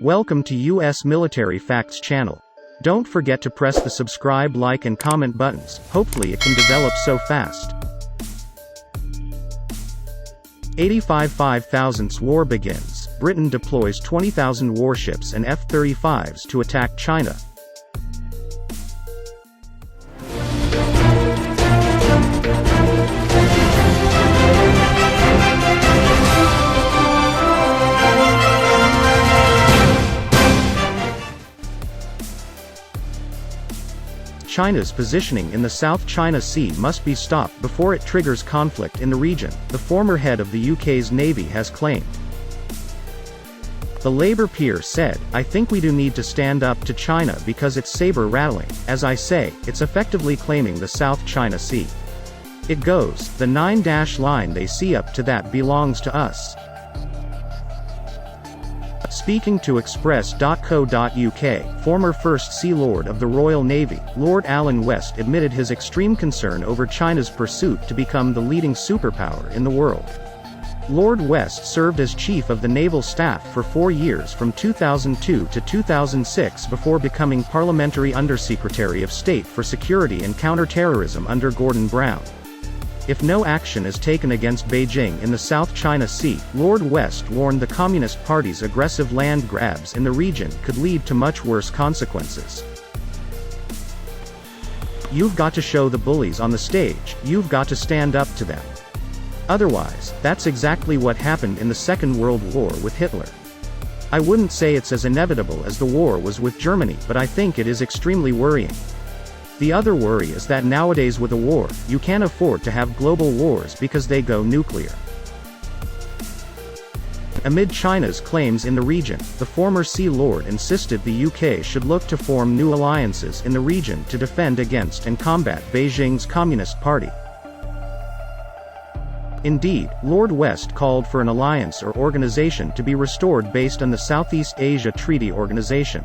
Welcome to US Military Facts channel. Don't forget to press the subscribe, like and comment buttons, hopefully it can develop so fast. 85,000th war begins. Britain deploys 20,000 warships and F-35s to attack China. China's positioning in the South China Sea must be stopped before it triggers conflict in the region, the former head of the UK's Navy has claimed. The Labour peer said, "I think we do need to stand up to China because it's saber-rattling. As I say, it's effectively claiming the South China Sea. It goes, the 9-dash line they see up to that belongs to us." Speaking to Express.co.uk, former First Sea Lord of the Royal Navy, Lord Alan West admitted his extreme concern over China's pursuit to become the leading superpower in the world. Lord West served as Chief of the Naval Staff for 4 years from 2002 to 2006 before becoming Parliamentary Undersecretary of State for Security and Counter-Terrorism under Gordon Brown. If no action is taken against Beijing in the South China Sea, Lord West warned the Communist Party's aggressive land grabs in the region could lead to much worse consequences. "You've got to show the bullies on the stage, you've got to stand up to them. Otherwise, that's exactly what happened in the Second World War with Hitler. I wouldn't say it's as inevitable as the war was with Germany, but I think it is extremely worrying. The other worry is that nowadays with a war, you can't afford to have global wars because they go nuclear." Amid China's claims in the region, the former Sea Lord insisted the UK should look to form new alliances in the region to defend against and combat Beijing's Communist Party. Indeed, Lord West called for an alliance or organization to be restored based on the Southeast Asia Treaty Organization.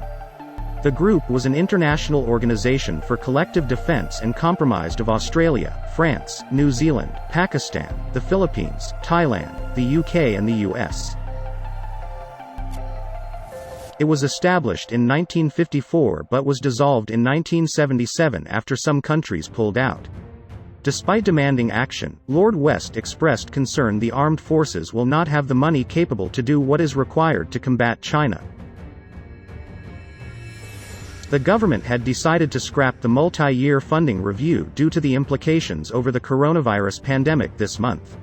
The group was an international organization for collective defense and comprised of Australia, France, New Zealand, Pakistan, the Philippines, Thailand, the UK and the US. It was established in 1954 but was dissolved in 1977 after some countries pulled out. Despite demanding action, Lord West expressed concern the armed forces will not have the money capable to do what is required to combat China. The government had decided to scrap the multi-year funding review due to the implications over the coronavirus pandemic this month.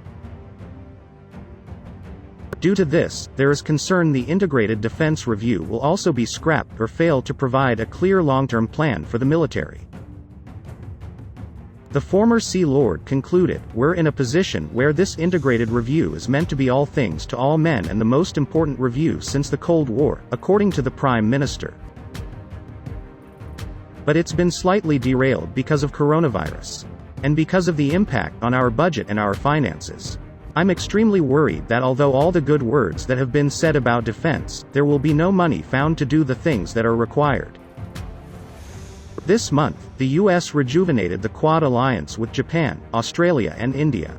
Due to this, there is concern the Integrated Defense Review will also be scrapped or fail to provide a clear long-term plan for the military. The former Sea Lord concluded, "We're in a position where this integrated review is meant to be all things to all men and the most important review since the Cold War," according to the Prime Minister. But it's been slightly derailed because of coronavirus. And because of the impact on our budget and our finances. I'm extremely worried that although all the good words that have been said about defense, there will be no money found to do the things that are required. This month, the US rejuvenated the Quad alliance with Japan, Australia and India.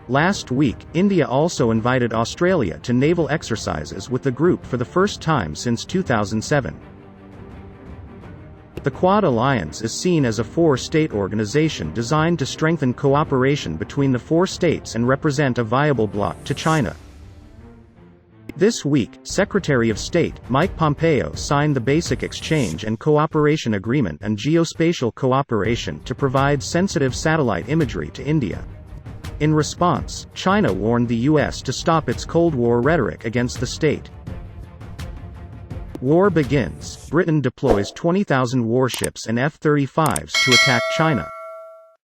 Last week, India also invited Australia to naval exercises with the group for the first time since 2007. The Quad alliance is seen as a four-state organization designed to strengthen cooperation between the 4 states and represent a viable bloc to China. This week, Secretary of State, Mike Pompeo signed the Basic Exchange and Cooperation Agreement on Geospatial Cooperation to provide sensitive satellite imagery to India. In response, China warned the US to stop its Cold War rhetoric against the state. War begins. Britain deploys 20,000 warships and F-35s to attack China.